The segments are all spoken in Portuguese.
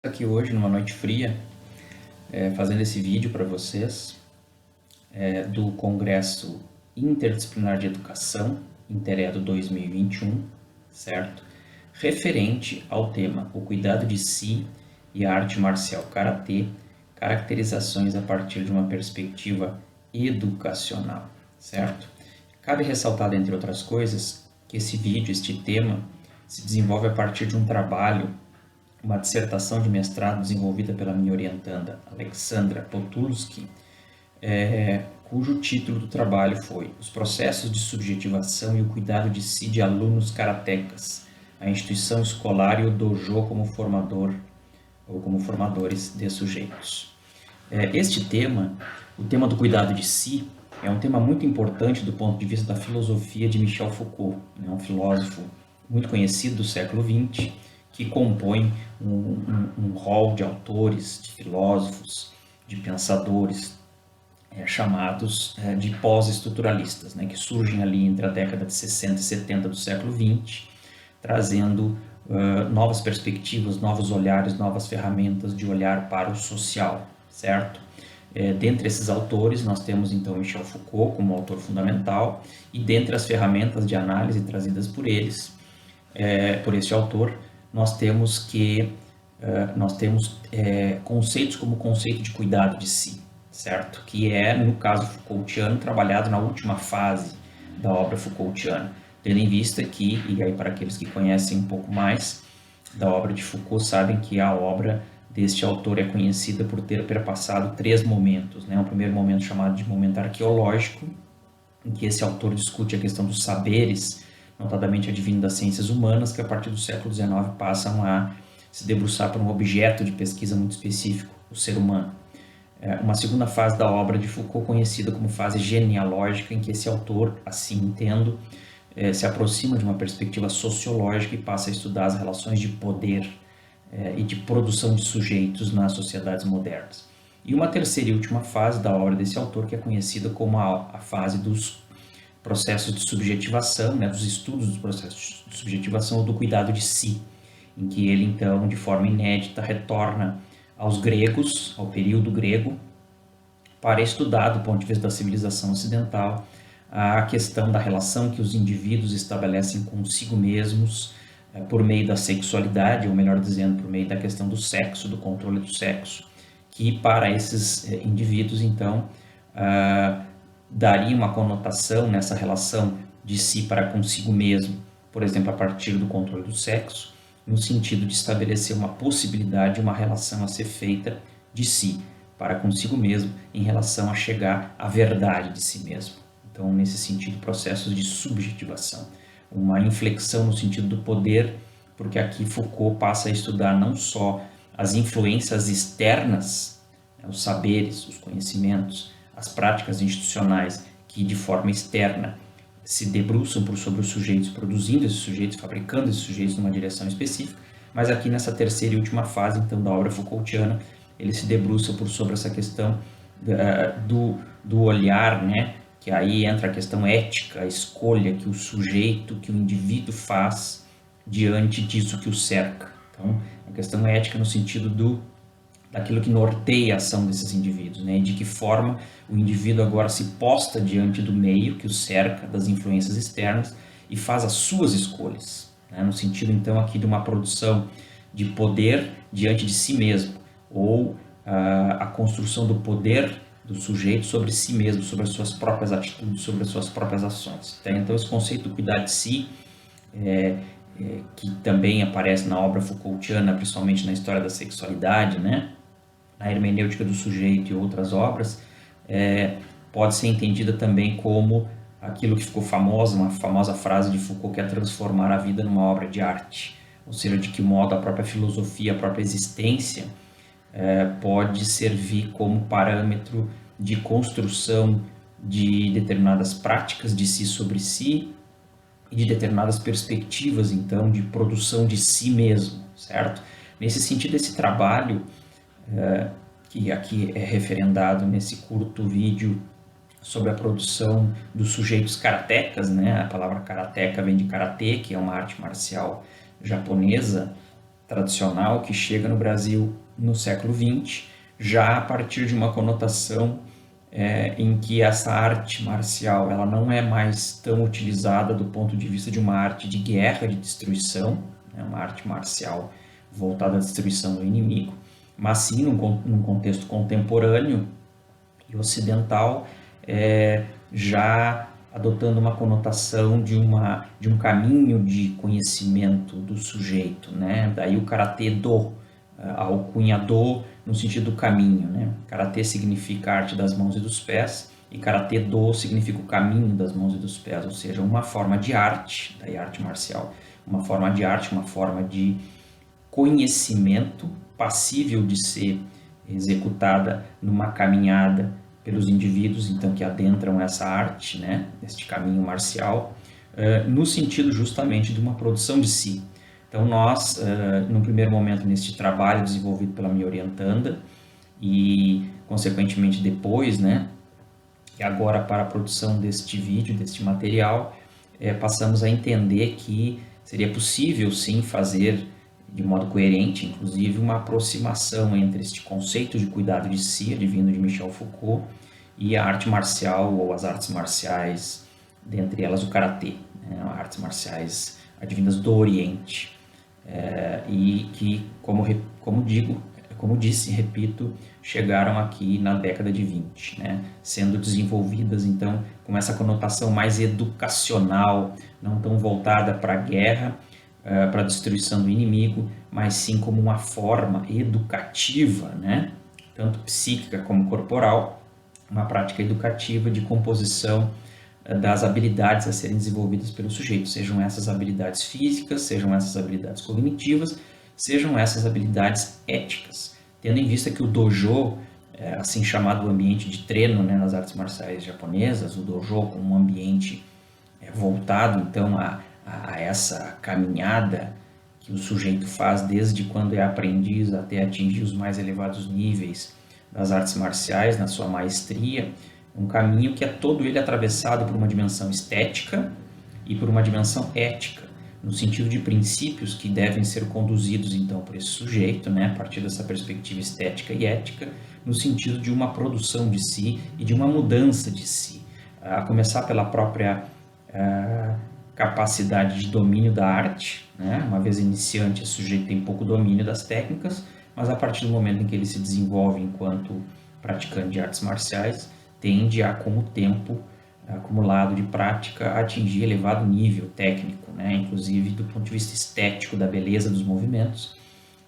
Aqui hoje numa noite fria, fazendo esse vídeo para vocês do Congresso Interdisciplinar de Educação, Interedo 2021, certo? Referente ao tema O Cuidado de Si e a Arte Marcial Karatê, caracterizações a partir de uma perspectiva educacional, certo? Cabe ressaltar, dentre outras coisas, que esse vídeo, este tema, se desenvolve a partir de um trabalho, uma dissertação de mestrado desenvolvida pela minha orientanda Alexandra Potulski, cujo título do trabalho foi Os processos de subjetivação e o cuidado de si de alunos karatecas, a instituição escolar e o dojo como formador ou como formadores de sujeitos. Este tema, o tema do cuidado de si, é um tema muito importante do ponto de vista da filosofia de Michel Foucault, um filósofo muito conhecido do século XX, que compõe um rol de autores, de filósofos, de pensadores chamados de pós-estruturalistas, que surgem ali entre a década de 60 e 70 do século XX, trazendo novas perspectivas, novos olhares, novas ferramentas de olhar para o social, certo? Dentre esses autores, nós temos então Michel Foucault como autor fundamental, e dentre as ferramentas de análise trazidas por eles, por este autor, nós temos conceitos como o conceito de cuidado de si, certo? Que é, no caso Foucaultiano, trabalhado na última fase da obra Foucaultiana, tendo em vista que, e aí para aqueles que conhecem um pouco mais da obra de Foucault, sabem que a obra deste autor é conhecida por ter perpassado 3 momentos, né? Um primeiro momento chamado de momento arqueológico, em que esse autor discute a questão dos saberes, notadamente advindo das ciências humanas, que a partir do século XIX passam a se debruçar por um objeto de pesquisa muito específico, o ser humano. Uma segunda fase da obra de Foucault, conhecida como fase genealógica, em que esse autor, assim entendo, se aproxima de uma perspectiva sociológica e passa a estudar as relações de poder e de produção de sujeitos nas sociedades modernas. E uma terceira e última fase da obra desse autor, que é conhecida como a fase dos processos de subjetivação, dos estudos dos processos de subjetivação ou do cuidado de si, em que ele, então, de forma inédita, retorna aos gregos, ao período grego, para estudar, do ponto de vista da civilização ocidental, a questão da relação que os indivíduos estabelecem consigo mesmos por meio da sexualidade, ou melhor dizendo, por meio da questão do sexo, do controle do sexo, que para esses indivíduos, então, daria uma conotação nessa relação de si para consigo mesmo, por exemplo, a partir do controle do sexo, no sentido de estabelecer uma possibilidade, uma relação a ser feita de si para consigo mesmo em relação a chegar à verdade de si mesmo. Então, nesse sentido, processos de subjetivação, uma inflexão no sentido do poder, porque aqui Foucault passa a estudar não só as influências externas, os saberes, os conhecimentos, as práticas institucionais que de forma externa se debruçam sobre os sujeitos, produzindo esses sujeitos, fabricando esses sujeitos numa direção específica, mas aqui nessa terceira e última fase, então, da obra Foucaultiana, ele se debruça sobre essa questão do olhar, que aí entra a questão ética, a escolha que o sujeito, que o indivíduo faz diante disso que o cerca. Então, a questão ética no sentido daquilo que norteia a ação desses indivíduos, de que forma o indivíduo agora se posta diante do meio que o cerca, das influências externas, e faz as suas escolhas, no sentido, então, aqui de uma produção de poder diante de si mesmo, ou a construção do poder do sujeito sobre si mesmo, sobre as suas próprias atitudes, sobre as suas próprias ações. Então, esse conceito do cuidar de si, que também aparece na obra Foucaultiana, principalmente na história da sexualidade, na hermenêutica do sujeito e outras obras, pode ser entendida também como aquilo que ficou famoso, uma famosa frase de Foucault, que é transformar a vida numa obra de arte, ou seja, de que modo a própria filosofia, a própria existência pode servir como parâmetro de construção de determinadas práticas de si sobre si e de determinadas perspectivas, então, de produção de si mesmo, certo? Nesse sentido, esse trabalho que aqui é referendado nesse curto vídeo sobre a produção dos sujeitos karatecas, a palavra karateca vem de karatê, que é uma arte marcial japonesa, tradicional que chega no Brasil no século XX, já a partir de uma conotação em que essa arte marcial ela não é mais tão utilizada do ponto de vista de uma arte de guerra, de destruição, né, uma arte marcial voltada à destruição do inimigo, mas sim num contexto contemporâneo e ocidental, já adotando uma conotação de um caminho de conhecimento do sujeito, né? Daí o karatê do, a alcunha do no sentido do caminho, né? Karatê significa arte das mãos e dos pés, e karatê do significa o caminho das mãos e dos pés, ou seja, uma forma de arte, daí arte marcial, uma forma de arte, uma forma de conhecimento passível de ser executada numa caminhada pelos indivíduos, então, que adentram essa arte, né, este caminho marcial, no sentido justamente de uma produção de si. Então, nós, no primeiro momento, neste trabalho desenvolvido pela minha orientanda, e, consequentemente, depois, né, e agora para a produção deste vídeo, deste material, passamos a entender que seria possível, sim, fazer de modo coerente, inclusive, uma aproximação entre este conceito de cuidado de si, advindo de Michel Foucault, e a arte marcial ou as artes marciais, dentre elas o karatê, né, artes marciais advindas do Oriente, e que, como disse, repito, chegaram aqui na década de 20, né, sendo desenvolvidas então com essa conotação mais educacional, não tão voltada para a guerra, para a destruição do inimigo, mas sim como uma forma educativa, né, tanto psíquica como corporal, uma prática educativa de composição das habilidades a serem desenvolvidas pelo sujeito, sejam essas habilidades físicas, sejam essas habilidades cognitivas, sejam essas habilidades éticas, tendo em vista que o dojo, assim chamado ambiente de treino, né, nas artes marciais japonesas, o dojo como um ambiente voltado então a essa caminhada que o sujeito faz desde quando é aprendiz até atingir os mais elevados níveis das artes marciais, na sua maestria, um caminho que é todo ele atravessado por uma dimensão estética e por uma dimensão ética, no sentido de princípios que devem ser conduzidos então por esse sujeito, né, a partir dessa perspectiva estética e ética, no sentido de uma produção de si e de uma mudança de si, a começar pela própria capacidade de domínio da arte, né? Uma vez iniciante, esse sujeito tem pouco domínio das técnicas, mas a partir do momento em que ele se desenvolve enquanto praticante de artes marciais, tende a, com o tempo acumulado de prática, a atingir elevado nível técnico, né? Inclusive do ponto de vista estético, da beleza dos movimentos,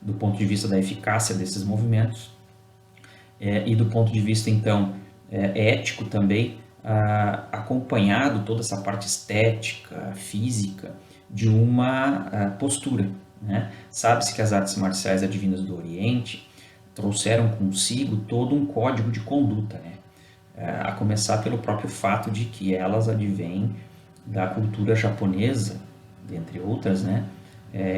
do ponto de vista da eficácia desses movimentos, e do ponto de vista, então, ético também, acompanhado toda essa parte estética, física, de uma postura, né? Sabe-se que as artes marciais advindas do Oriente trouxeram consigo todo um código de conduta, né? A começar pelo próprio fato de que elas advêm da cultura japonesa, dentre outras, né?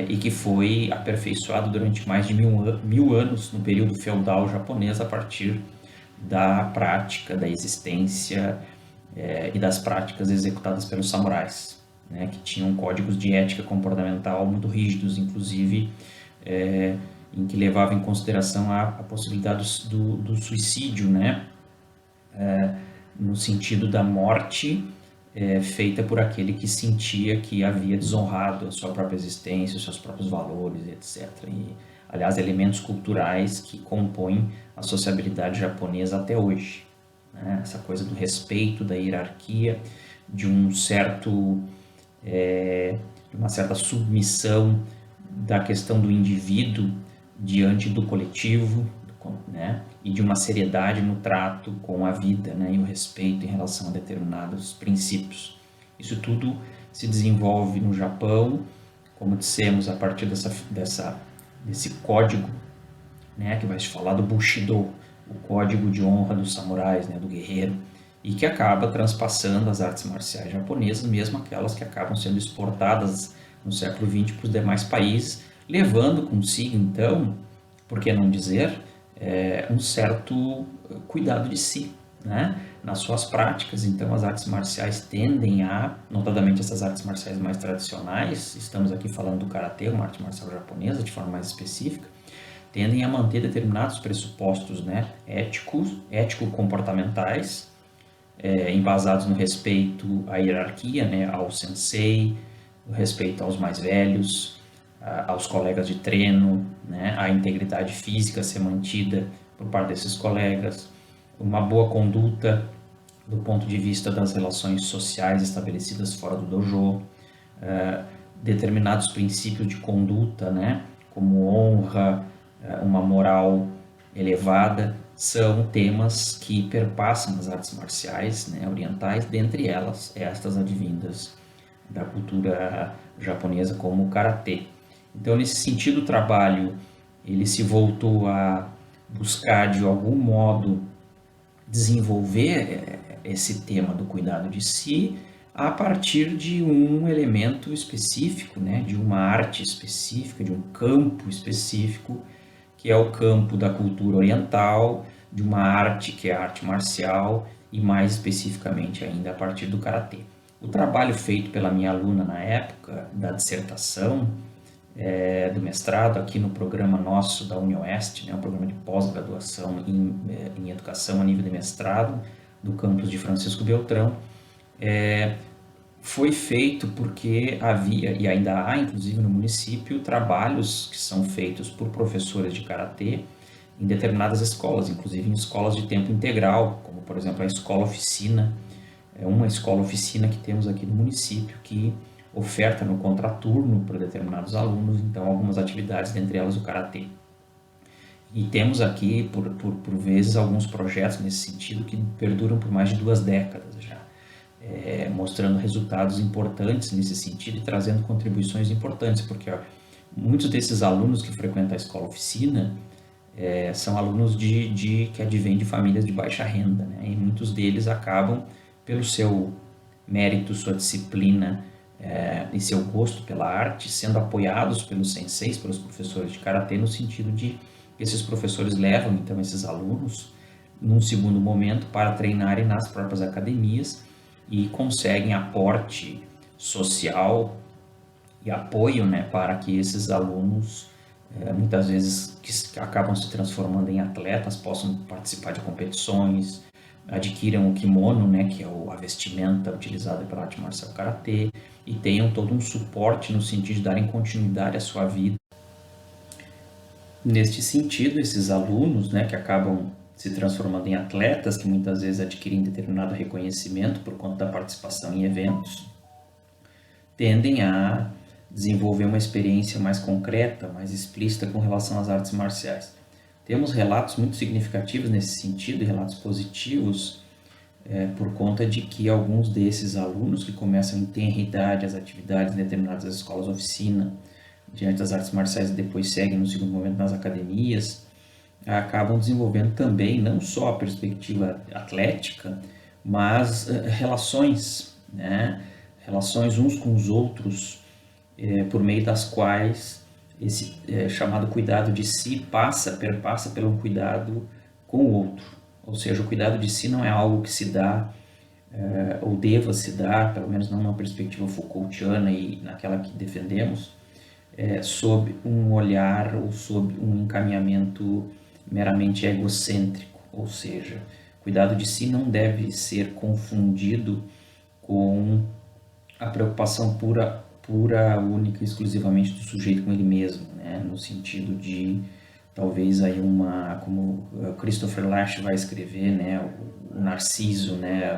E que foi aperfeiçoado durante mais de mil anos no período feudal japonês a partir da prática, da existência e das práticas executadas pelos samurais, né, que tinham códigos de ética comportamental muito rígidos, inclusive em que levavam em consideração a possibilidade do suicídio, né, no sentido da morte feita por aquele que sentia que havia desonrado a sua própria existência, os seus próprios valores, etc. E, aliás, elementos culturais que compõem a sociabilidade japonesa até hoje, né? Essa coisa do respeito, da hierarquia, de uma certa submissão da questão do indivíduo diante do coletivo, né? E de uma seriedade no trato com a vida, né? E o respeito em relação a determinados princípios. Isso tudo se desenvolve no Japão, como dissemos, a partir desse código, né? Que vai se falar do Bushido, o código de honra dos samurais, né? Do guerreiro, e que acaba transpassando as artes marciais japonesas, mesmo aquelas que acabam sendo exportadas no século XX para os demais países, levando consigo, então, por que não dizer, um certo cuidado de si, né, nas suas práticas. Então as artes marciais tendem a, notadamente essas artes marciais mais tradicionais, estamos aqui falando do karatê, uma arte marcial japonesa de forma mais específica, tendem a manter determinados pressupostos, né, ético-comportamentais, embasados no respeito à hierarquia, né, ao sensei, o respeito aos mais velhos, aos colegas de treino, né, a integridade física ser mantida por parte desses colegas, uma boa conduta do ponto de vista das relações sociais estabelecidas fora do dojo, determinados princípios de conduta, né, como honra, uma moral elevada, são temas que perpassam as artes marciais, né, orientais, dentre elas estas advindas da cultura japonesa como o karatê. Então, nesse sentido, o trabalho ele se voltou a buscar de algum modo desenvolver esse tema do cuidado de si a partir de um elemento específico, né, de uma arte específica, de um campo específico, que é o campo da cultura oriental, de uma arte que é a arte marcial e mais especificamente ainda a partir do karatê. O trabalho feito pela minha aluna na época da dissertação, do mestrado, aqui no programa nosso da UniOeste, né, um programa de pós-graduação em educação a nível de mestrado, do campus de Francisco Beltrão, foi feito porque havia, e ainda há inclusive no município, trabalhos que são feitos por professores de karatê em determinadas escolas, inclusive em escolas de tempo integral, como por exemplo a escola oficina, é uma escola oficina que temos aqui no município que oferta no contraturno para determinados alunos, então algumas atividades, dentre elas o karatê. E temos aqui, por vezes, alguns projetos nesse sentido que perduram por mais de 2 décadas já, mostrando resultados importantes nesse sentido e trazendo contribuições importantes, porque muitos desses alunos que frequentam a escola oficina são alunos que advêm de famílias de baixa renda, né? E muitos deles acabam, pelo seu mérito, sua disciplina e seu gosto pela arte, sendo apoiados pelos senseis, pelos professores de karatê, no sentido de que esses professores levam então esses alunos num segundo momento para treinarem nas próprias academias e conseguem aporte social e apoio, né, para que esses alunos, muitas vezes que acabam se transformando em atletas, possam participar de competições, adquiram o kimono, né, que é a vestimenta utilizada pela arte marcial karatê, e tenham todo um suporte no sentido de darem continuidade à sua vida. Neste sentido, esses alunos, né, que acabam se transformando em atletas, que muitas vezes adquirem determinado reconhecimento por conta da participação em eventos, tendem a desenvolver uma experiência mais concreta, mais explícita com relação às artes marciais. Temos relatos muito significativos nesse sentido, relatos positivos, por conta de que alguns desses alunos que começam em tenra idade as atividades em determinadas escolas oficina, diante das artes marciais e depois seguem no segundo momento nas academias, acabam desenvolvendo também não só a perspectiva atlética, mas relações, né? Relações uns com os outros, por meio das quais esse chamado cuidado de si perpassa pelo cuidado com o outro. Ou seja, o cuidado de si não é algo que se dá ou deva se dar, pelo menos não numa perspectiva Foucaultiana e naquela que defendemos, sob um olhar ou sob um encaminhamento meramente egocêntrico. Ou seja, cuidado de si não deve ser confundido com a preocupação pura, única e exclusivamente do sujeito com ele mesmo, né? No sentido de talvez aí como Christopher Lasch vai escrever, né, o Narciso, né,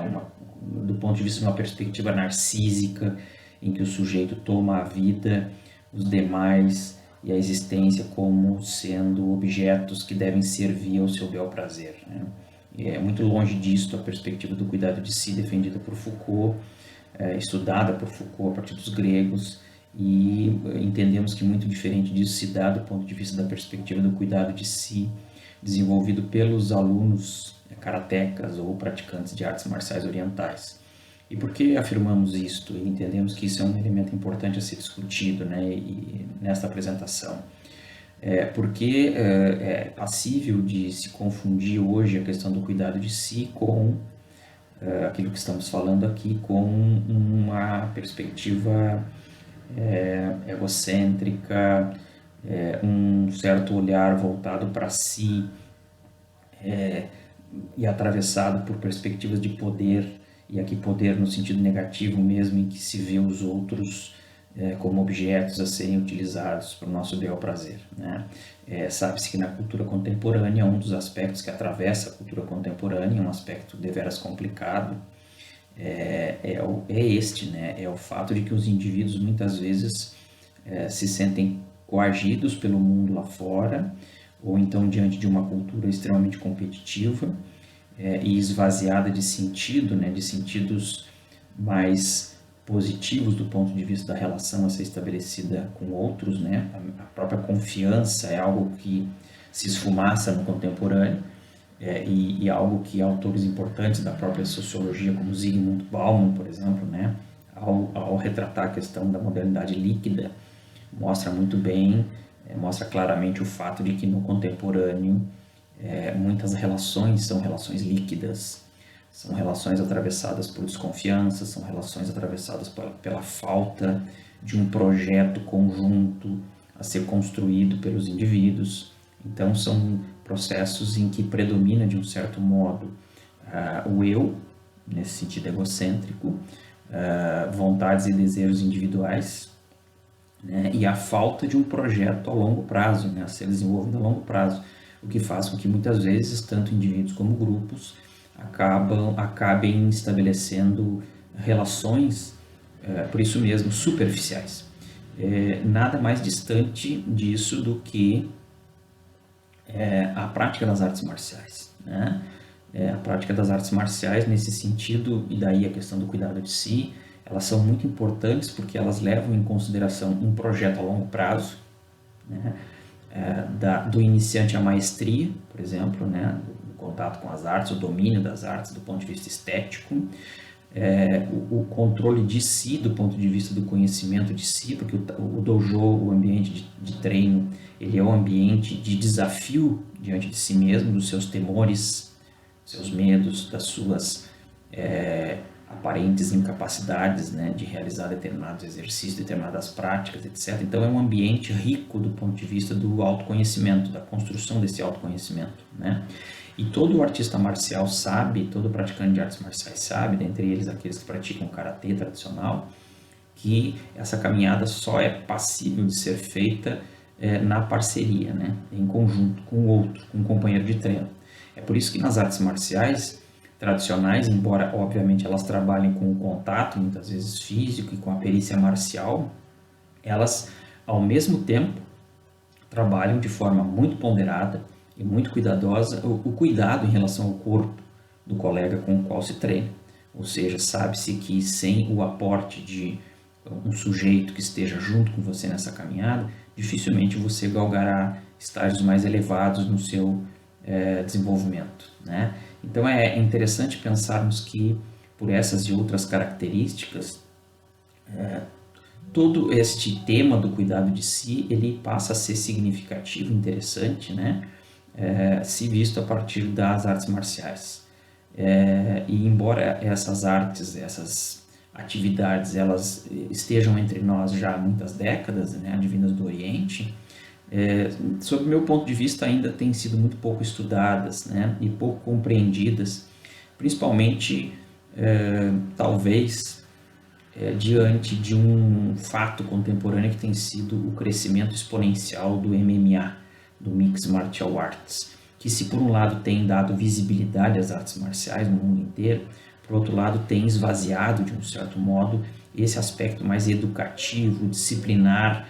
do ponto de vista de uma perspectiva narcísica, em que o sujeito toma a vida, os demais e a existência como sendo objetos que devem servir ao seu bel prazer, né? E é muito longe disto a perspectiva do cuidado de si defendida por Foucault, estudada por Foucault a partir dos gregos, e entendemos que muito diferente disso se dá do ponto de vista da perspectiva do cuidado de si, desenvolvido pelos alunos karatecas ou praticantes de artes marciais orientais. E por que afirmamos isto e entendemos que isso é um elemento importante a ser discutido, né, e nesta apresentação? porque é passível de se confundir hoje a questão do cuidado de si com aquilo que estamos falando aqui, com uma perspectiva egocêntrica, um certo olhar voltado para si, e atravessado por perspectivas de poder, e aqui poder no sentido negativo mesmo, em que se vê os outros como objetos a serem utilizados para o nosso bel prazer, né? Sabe-se que na cultura contemporânea, um dos aspectos que atravessa a cultura contemporânea, um aspecto deveras complicado, este, né? É o fato de que os indivíduos muitas vezes se sentem coagidos pelo mundo lá fora, ou então diante de uma cultura extremamente competitiva e esvaziada de sentido, né? De sentidos mais positivos do ponto de vista da relação a ser estabelecida com outros, né? A própria confiança é algo que se esfumaça no contemporâneo, e algo que autores importantes da própria sociologia, como Zygmunt Bauman, por exemplo, né? Ao retratar a questão da modernidade líquida, mostra muito bem, mostra claramente o fato de que no contemporâneo muitas relações são relações líquidas, são relações atravessadas por desconfiança, são relações atravessadas pela falta de um projeto conjunto a ser construído pelos indivíduos. Então são processos em que predomina de um certo modo o eu, nesse sentido egocêntrico, vontades e desejos individuais, né, e a falta de um projeto a longo prazo, né, a ser desenvolvido a longo prazo, o que faz com que muitas vezes tanto indivíduos como grupos acabem estabelecendo relações, por isso mesmo, superficiais. Nada mais distante disso do que a prática das artes marciais, né? A prática das artes marciais nesse sentido, e daí a questão do cuidado de si, elas são muito importantes porque elas levam em consideração um projeto a longo prazo, né? Do iniciante à maestria, por exemplo, né? O contato com as artes, o domínio das artes do ponto de vista estético, o controle de si do ponto de vista do conhecimento de si, porque o dojo, o ambiente de treino, ele é um ambiente de desafio diante de si mesmo, dos seus temores, seus medos, das suas aparentes incapacidades, né, de realizar determinados exercícios, determinadas práticas, etc. Então é um ambiente rico do ponto de vista do autoconhecimento, da construção desse autoconhecimento, né? E todo artista marcial sabe, todo praticante de artes marciais sabe, dentre eles aqueles que praticam karatê tradicional, que essa caminhada só é passível de ser feita na parceria, né? Em conjunto com o outro, com um companheiro de treino. É por isso que nas artes marciais tradicionais, embora obviamente elas trabalhem com o contato, muitas vezes físico, e com a perícia marcial, elas ao mesmo tempo trabalham de forma muito ponderada e muito cuidadosa o cuidado em relação ao corpo do colega com o qual se treina. Ou seja, sabe-se que sem o aporte de um sujeito que esteja junto com você nessa caminhada, dificilmente você galgará estágios mais elevados no seu desenvolvimento, né? Então é interessante pensarmos que, por essas e outras características, todo este tema do cuidado de si, ele passa a ser significativo, interessante, né? Se visto a partir das artes marciais. E embora essas artes, essas atividades, elas estejam entre nós já há muitas décadas, né, advindas do Oriente, sob o meu ponto de vista ainda têm sido muito pouco estudadas, né, e pouco compreendidas, principalmente talvez diante de um fato contemporâneo que tem sido o crescimento exponencial do MMA, do Mixed Martial Arts, que se por um lado tem dado visibilidade às artes marciais no mundo inteiro, por outro lado tem esvaziado de um certo modo esse aspecto mais educativo, disciplinar,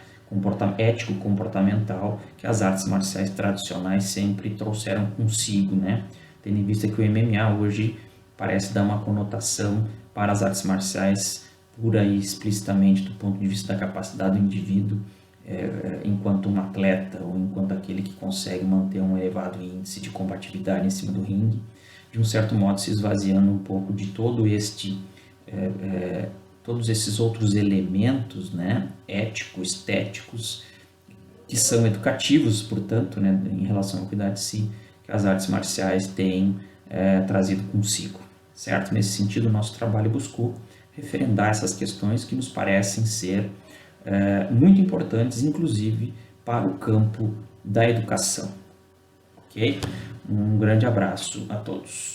ético-comportamental que as artes marciais tradicionais sempre trouxeram consigo, né? Tendo em vista que o MMA hoje parece dar uma conotação para as artes marciais pura e explicitamente do ponto de vista da capacidade do indivíduo enquanto um atleta ou enquanto aquele que consegue manter um elevado índice de combatividade em cima do ringue, de um certo modo se esvaziando um pouco de todos esses outros elementos, né, éticos, estéticos, que são educativos, portanto, né, em relação ao cuidar de si, que as artes marciais têm trazido consigo, certo? Nesse sentido, o nosso trabalho buscou referendar essas questões que nos parecem ser muito importantes, inclusive para o campo da educação, ok? Um grande abraço a todos.